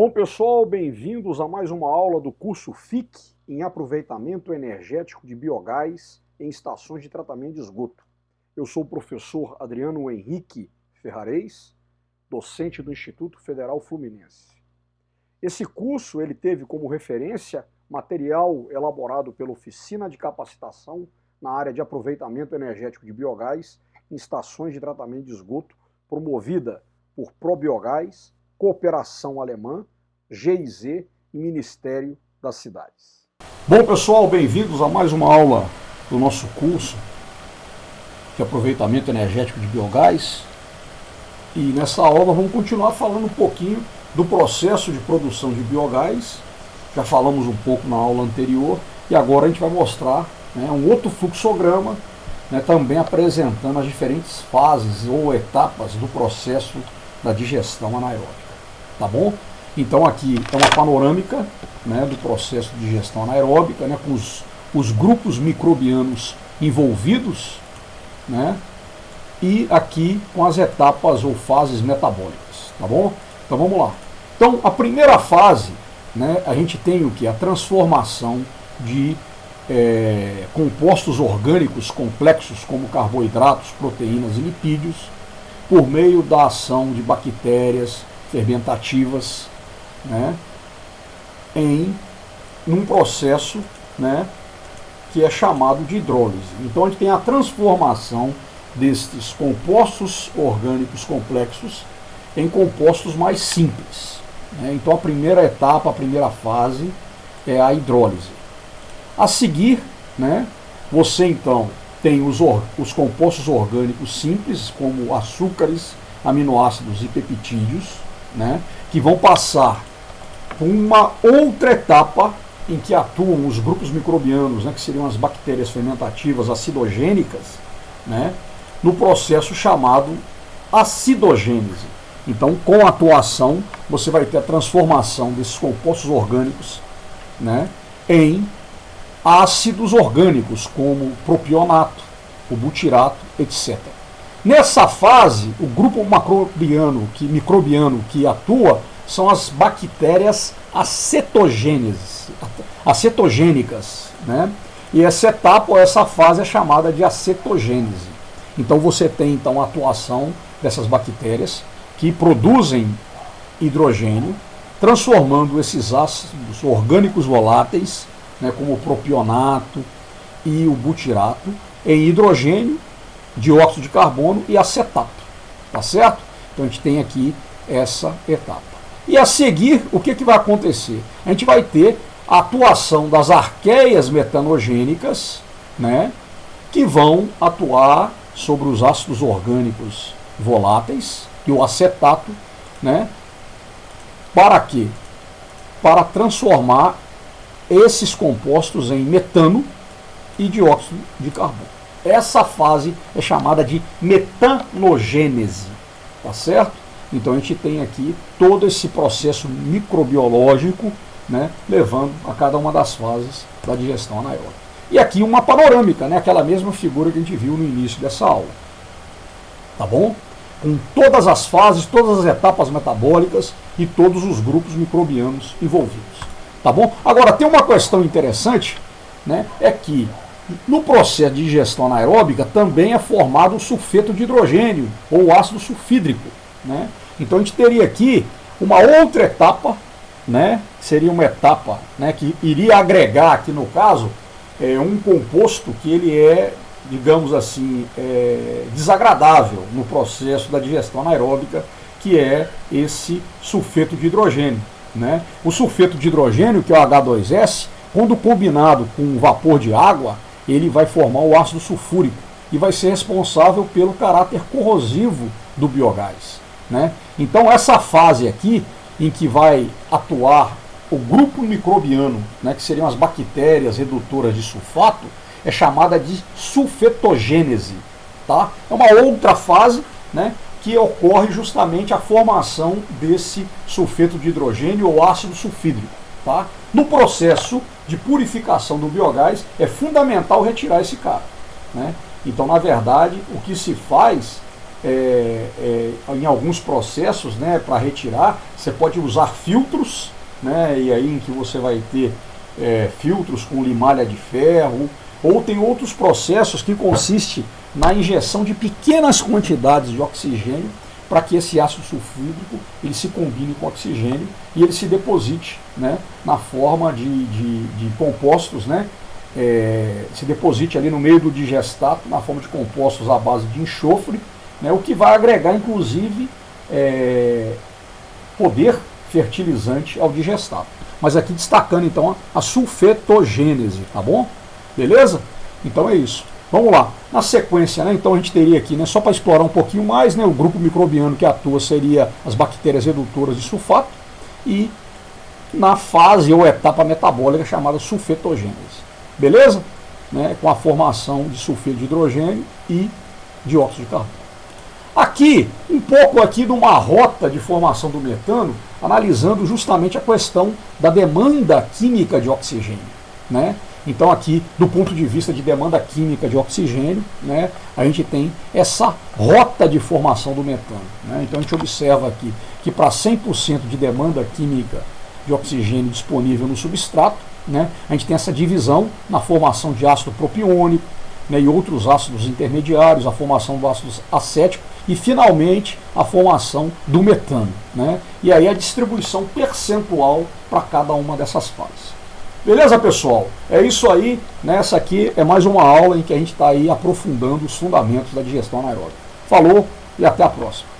Bom pessoal, bem-vindos a mais uma aula do curso FIC em aproveitamento energético de biogás em estações de tratamento de esgoto. Eu sou o professor Adriano Henrique Ferrarez, docente do Instituto Federal Fluminense. Esse curso ele teve como referência material elaborado pela Oficina de Capacitação na área de aproveitamento energético de biogás em estações de tratamento de esgoto, promovida por Probiogás, Cooperação Alemã, GIZ e Ministério das Cidades. Bom pessoal, bem-vindos a mais uma aula do nosso curso de aproveitamento energético de biogás. E nessa aula vamos continuar falando um pouquinho do processo de produção de biogás. Já falamos um pouco na aula anterior e agora a gente vai mostrar um outro fluxograma, também apresentando as diferentes fases ou etapas do processo da digestão anaeróbica. Tá bom? Então aqui é uma panorâmica do processo de digestão anaeróbica, com os grupos microbianos envolvidos, e aqui com as etapas ou fases metabólicas. Tá bom? Então vamos lá. Então a primeira fase, a gente tem o que? A transformação de compostos orgânicos complexos como carboidratos, proteínas e lipídios por meio da ação de bactérias fermentativas num processo que é chamado de hidrólise. Então a gente tem a transformação destes compostos orgânicos complexos em compostos mais simples. Então a primeira etapa, a primeira fase é a hidrólise. A seguir, você então tem os compostos orgânicos simples, como açúcares, aminoácidos e peptídeos, que vão passar por uma outra etapa em que atuam os grupos microbianos, que seriam as bactérias fermentativas acidogênicas, no processo chamado acidogênese. Então, com a atuação, você vai ter a transformação desses compostos orgânicos em ácidos orgânicos, como propionato, o butirato, etc. Nessa fase, o grupo microbiano que atua são as bactérias acetogênicas. E essa etapa, ou essa fase, é chamada de acetogênese. Então você tem a atuação dessas bactérias que produzem hidrogênio, transformando esses ácidos orgânicos voláteis, como o propionato e o butirato, em hidrogênio, dióxido de carbono e acetato. Tá certo? Então a gente tem aqui essa etapa. E a seguir, o que vai acontecer? A gente vai ter a atuação das arqueias metanogênicas, que vão atuar sobre os ácidos orgânicos voláteis e o acetato, para quê? Para transformar esses compostos em metano e dióxido de carbono. Essa fase é chamada de metanogênese, tá certo? Então a gente tem aqui todo esse processo microbiológico, levando a cada uma das fases da digestão anaeróbica. E aqui uma panorâmica, aquela mesma figura que a gente viu no início dessa aula. Tá bom? Com todas as fases, todas as etapas metabólicas e todos os grupos microbianos envolvidos. Tá bom? Agora, tem uma questão interessante, é que no processo de digestão anaeróbica também é formado o sulfeto de hidrogênio, ou ácido sulfídrico. Então a gente teria aqui uma outra etapa, que seria uma etapa que iria agregar aqui no caso um composto que ele é, digamos assim, desagradável no processo da digestão anaeróbica, que é esse sulfeto de hidrogênio. O sulfeto de hidrogênio, que é o H2S, quando combinado com o vapor de água, ele vai formar o ácido sulfúrico e vai ser responsável pelo caráter corrosivo do biogás. Então essa fase aqui, em que vai atuar o grupo microbiano, que seriam as bactérias redutoras de sulfato, é chamada de sulfetogênese. Tá? É uma outra fase, que ocorre justamente a formação desse sulfeto de hidrogênio ou ácido sulfídrico. Tá? No processo de purificação do biogás é fundamental retirar esse cara. Então, na verdade, o que se faz em alguns processos, né, para retirar, você pode usar filtros, né, e aí em que você vai ter filtros com limalha de ferro, ou tem outros processos que consistem na injeção de pequenas quantidades de oxigênio para que esse ácido sulfídrico ele se combine com oxigênio e ele se deposite, né, na forma de compostos, né, se deposite ali no meio do digestato na forma de compostos à base de enxofre, né, o que vai agregar inclusive poder fertilizante ao digestato. Mas aqui destacando então a sulfetogênese, tá bom? Beleza? Então é isso. Vamos lá. Na sequência, né, então a gente teria aqui, né, só para explorar um pouquinho mais, né, o grupo microbiano que atua seria as bactérias redutoras de sulfato e na fase ou etapa metabólica chamada sulfetogênese. Beleza? Né, com a formação de sulfeto de hidrogênio e dióxido de carbono. Aqui, um pouco aqui de uma rota de formação do metano, analisando justamente a questão da demanda química de oxigênio, né? Então aqui, do ponto de vista de demanda química de oxigênio, né, a gente tem essa rota de formação do metano, né? Então a gente observa aqui que para 100% de demanda química de oxigênio disponível no substrato, né, a gente tem essa divisão na formação de ácido propiônico, né, e outros ácidos intermediários, a formação do ácido acético e finalmente a formação do metano, né? E aí a distribuição percentual para cada uma dessas fases. Beleza, pessoal? É isso aí, né? Essa aqui é mais uma aula em que a gente está aí aprofundando os fundamentos da digestão anaeróbica. Falou e até a próxima.